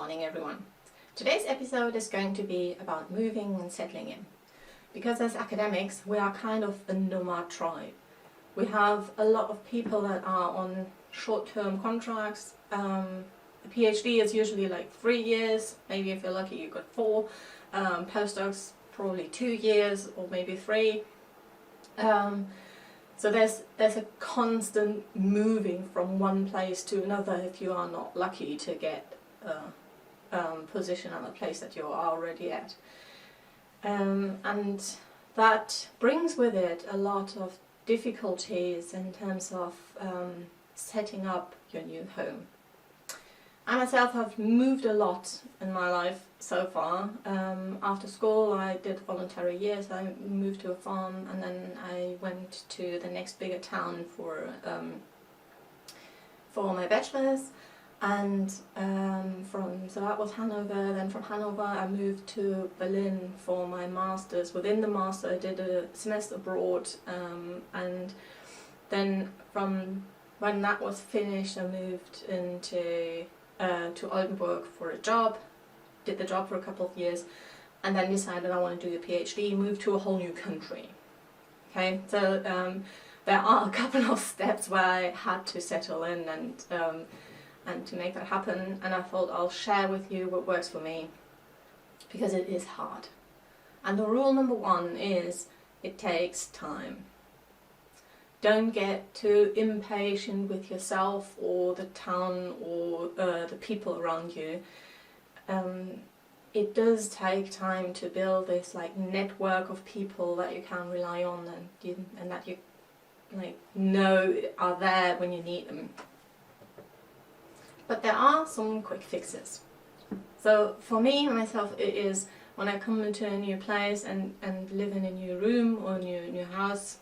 morning everyone. Today's episode is going to be about moving and settling in. Because as academics we are kind of a nomad tribe. We have a lot of people that are on short-term contracts. A PhD is usually like 3 years, maybe if you're lucky you got 4. Postdocs probably 2 years or maybe 3. So there's a constant moving from one place to another if you are not lucky to get a position at the place that you're already at. And that brings with it a lot of difficulties in terms of setting up your new home. I myself have moved a lot in my life so far. After school I did voluntary years. I moved to a farm and then I went to the next bigger town for my bachelor's, and so that was Hanover. Then from Hanover I moved to Berlin for my master's. Within the master I did a semester abroad, and then from when that was finished I moved into to Oldenburg for a job, did the job for a couple of years, and then decided I want to do a PhD, moved to a whole new country. Okay, so there are a couple of steps where I had to settle in and to make that happen, and I thought I'll share with you what works for me, because it is hard. And the rule number 1 is it takes time. Don't get too impatient with yourself or the town or the people around you. It does take time to build this like network of people that you can rely on and that you like know are there when you need them. But there are some quick fixes. So for me, myself, it is when I come into a new place and live in a new room or a new house.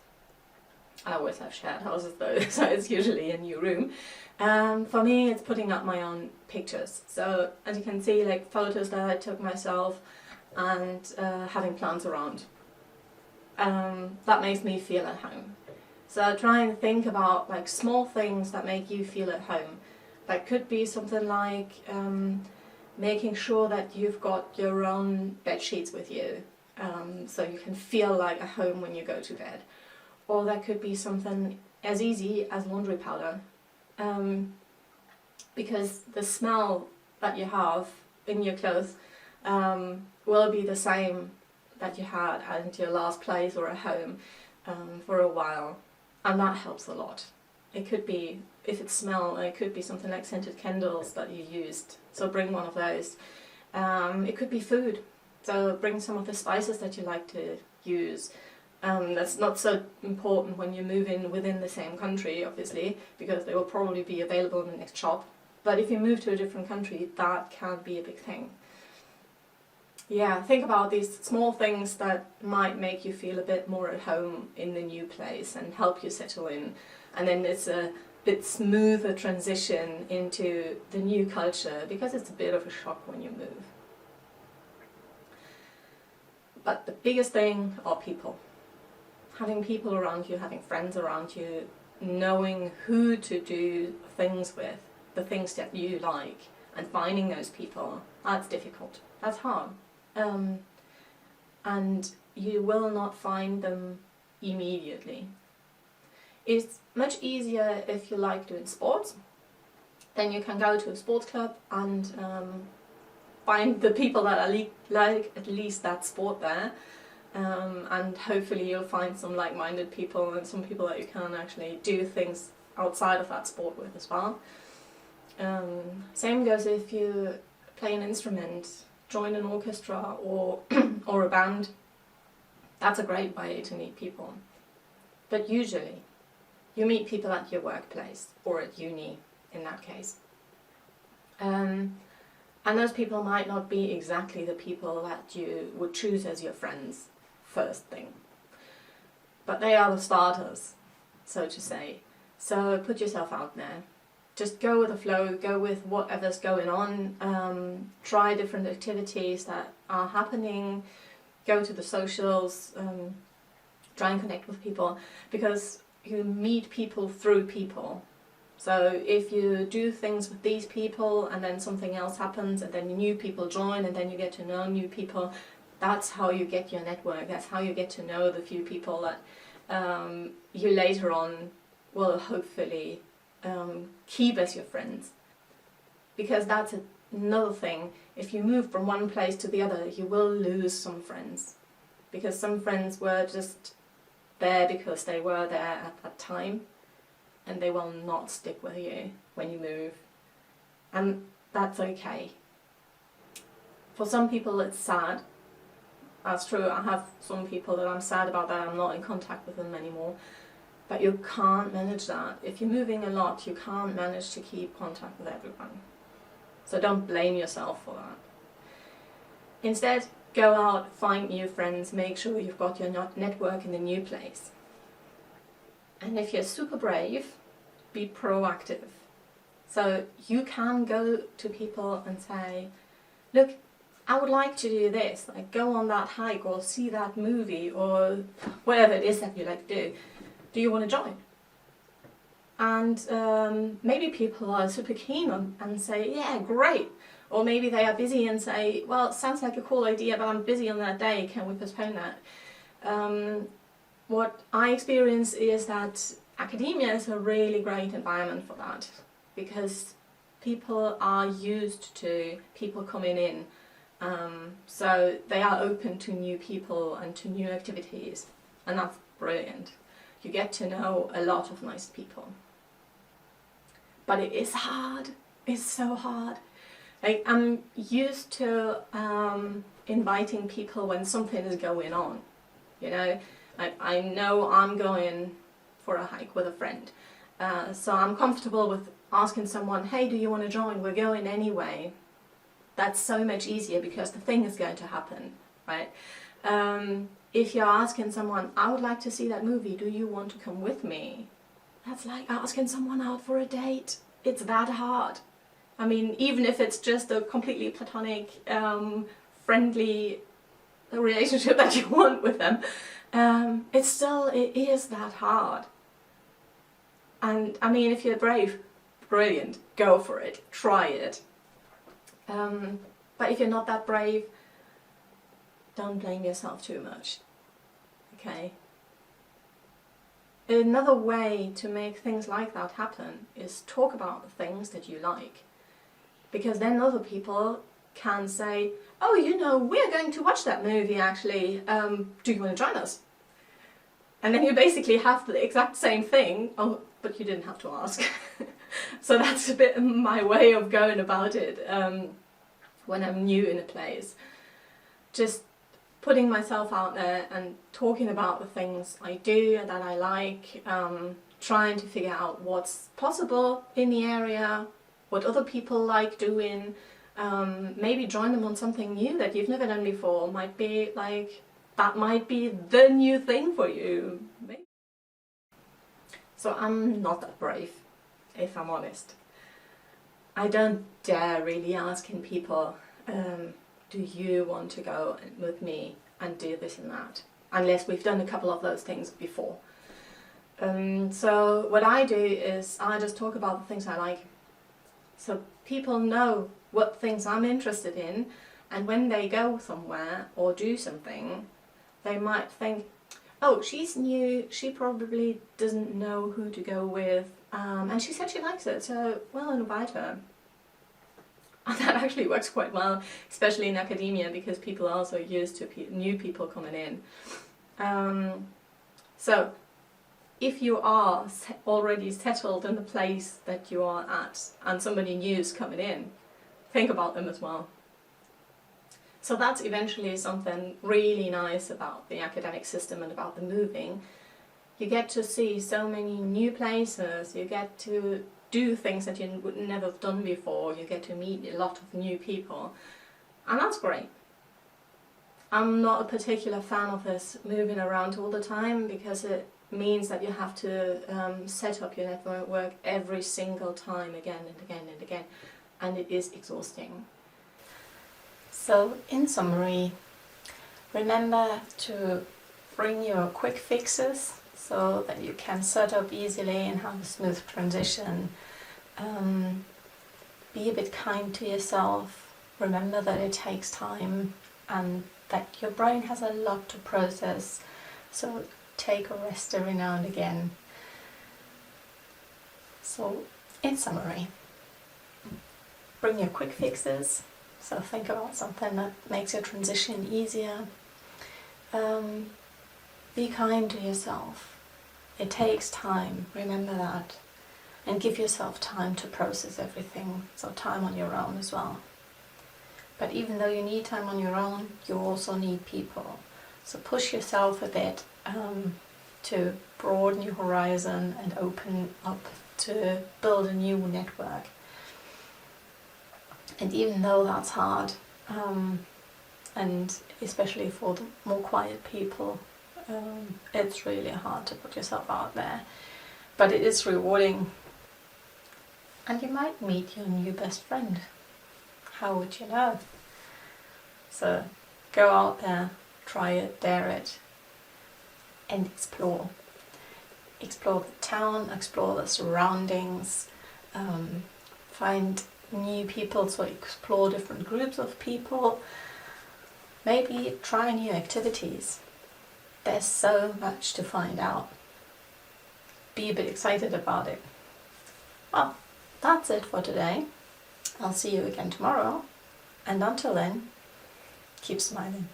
I always have shared houses though, so it's usually a new room. For me it's putting up my own pictures. So as you can see, like photos that I took myself and having plants around. That makes me feel at home. So try and think about like small things that make you feel at home. That could be something like making sure that you've got your own bed sheets with you, so you can feel like at home when you go to bed. Or that could be something as easy as laundry powder, because the smell that you have in your clothes will be the same that you had at your last place or at home for a while, and that helps a lot. It could be, if it smells, it could be something like scented candles that you used, so bring one of those. It could be food, so bring some of the spices that you like to use. That's not so important when you move in within the same country, obviously, because they will probably be available in the next shop. But if you move to a different country, that can be a big thing. Yeah, think about these small things that might make you feel a bit more at home in the new place and help you settle in. And then it's a bit smoother transition into the new culture, because it's a bit of a shock when you move. But the biggest thing are people. Having people around you, having friends around you, knowing who to do things with, the things that you like, and finding those people, that's difficult, that's hard. And you will not find them immediately. It's much easier if you like doing sports. Then you can go to a sports club and find the people that like at least that sport there. And hopefully you'll find some like-minded people and some people that you can actually do things outside of that sport with as well. Same goes if you play an instrument, join an orchestra or or a band. That's a great way to meet people. But usually you meet people at your workplace or at uni in that case. And those people might not be exactly the people that you would choose as your friends first thing, but they are the starters, so to say. So put yourself out there, just go with the flow, go with whatever's going on, try different activities that are happening, go to the socials, try and connect with people, because you meet people through people. So if you do things with these people and then something else happens and then new people join and then you get to know new people, that's how you get your network. That's how you get to know the few people that you later on will hopefully keep as your friends. Because that's another thing. If you move from one place to the other, you will lose some friends. Because some friends were just there because they were there at that time, and they will not stick with you when you move. And that's okay. For some people it's sad. That's true, I have some people that I'm sad about that I'm not in contact with them anymore. But you can't manage that. If you're moving a lot, you can't manage to keep contact with everyone. So don't blame yourself for that. Instead, go out, find new friends, make sure you've got your network in the new place. And if you're super brave, be proactive. So you can go to people and say, look, I would like to do this, like go on that hike or see that movie or whatever it is that you like to do. Do you want to join? And maybe people are super keen on and say, yeah, great. Or maybe they are busy and say, well, it sounds like a cool idea, but I'm busy on that day, can we postpone that? What I experience is that academia is a really great environment for that, because people are used to people coming in. So they are open to new people and to new activities, and that's brilliant. You get to know a lot of nice people. But it is hard. It's so hard. Like, I'm used to inviting people when something is going on. You know, I know I'm going for a hike with a friend. So I'm comfortable with asking someone, hey, do you want to join? We're going anyway. That's so much easier because the thing is going to happen, right? If you're asking someone, I would like to see that movie, do you want to come with me? That's like asking someone out for a date. It's that hard. I mean, even if it's just a completely platonic, friendly relationship that you want with them, it is that hard. And I mean, if you're brave, brilliant, go for it, try it. But if you're not that brave, don't blame yourself too much, okay? Another way to make things like that happen is talk about the things that you like. Because then other people can say, oh, you know, we're going to watch that movie actually, do you want to join us? And then you basically have the exact same thing, oh, but you didn't have to ask. So that's a bit my way of going about it when I'm new in a place. Just putting myself out there and talking about the things I do that I like, trying to figure out what's possible in the area, what other people like doing, maybe join them on something new that you've never done before. Might be like, that might be the new thing for you. Maybe. So I'm not that brave, if I'm honest. I don't dare really asking people, do you want to go with me and do this and that? Unless we've done a couple of those things before. So what I do is I just talk about the things I like. So people know what things I'm interested in, and when they go somewhere or do something, they might think, oh, she's new, she probably doesn't know who to go with, and she said she likes it, so we'll invite her. And that actually works quite well, especially in academia, because people are also used to new people coming in. So if you are already settled in the place that you are at and somebody new is coming in, think about them as well. So that's eventually something really nice about the academic system and about the moving. You get to see so many new places, you get to do things that you would never have done before, you get to meet a lot of new people, and that's great. I'm not a particular fan of this moving around all the time, because it means that you have to set up your network every single time, again and again and again, and it is exhausting. So in summary, remember to bring your quick fixes so that you can set up easily and have a smooth transition Be a bit kind to yourself. Remember that it takes time and that your brain has a lot to process. So take a rest every now and again. So in summary, bring your quick fixes. So think about something that makes your transition easier. Be kind to yourself. It takes time, remember that. And give yourself time to process everything, so time on your own as well. But even though you need time on your own, you also need people. So push yourself a bit to broaden your horizon and open up to build a new network. And even though that's hard, and especially for the more quiet people, it's really hard to put yourself out there. But it is rewarding. And you might meet your new best friend. How would you know? So go out there, try it, dare it, and explore. Explore the town, explore the surroundings, find new people, so explore different groups of people. Maybe try new activities. There's so much to find out. Be a bit excited about it. Well, that's it for today. I'll see you again tomorrow. And until then, keep smiling.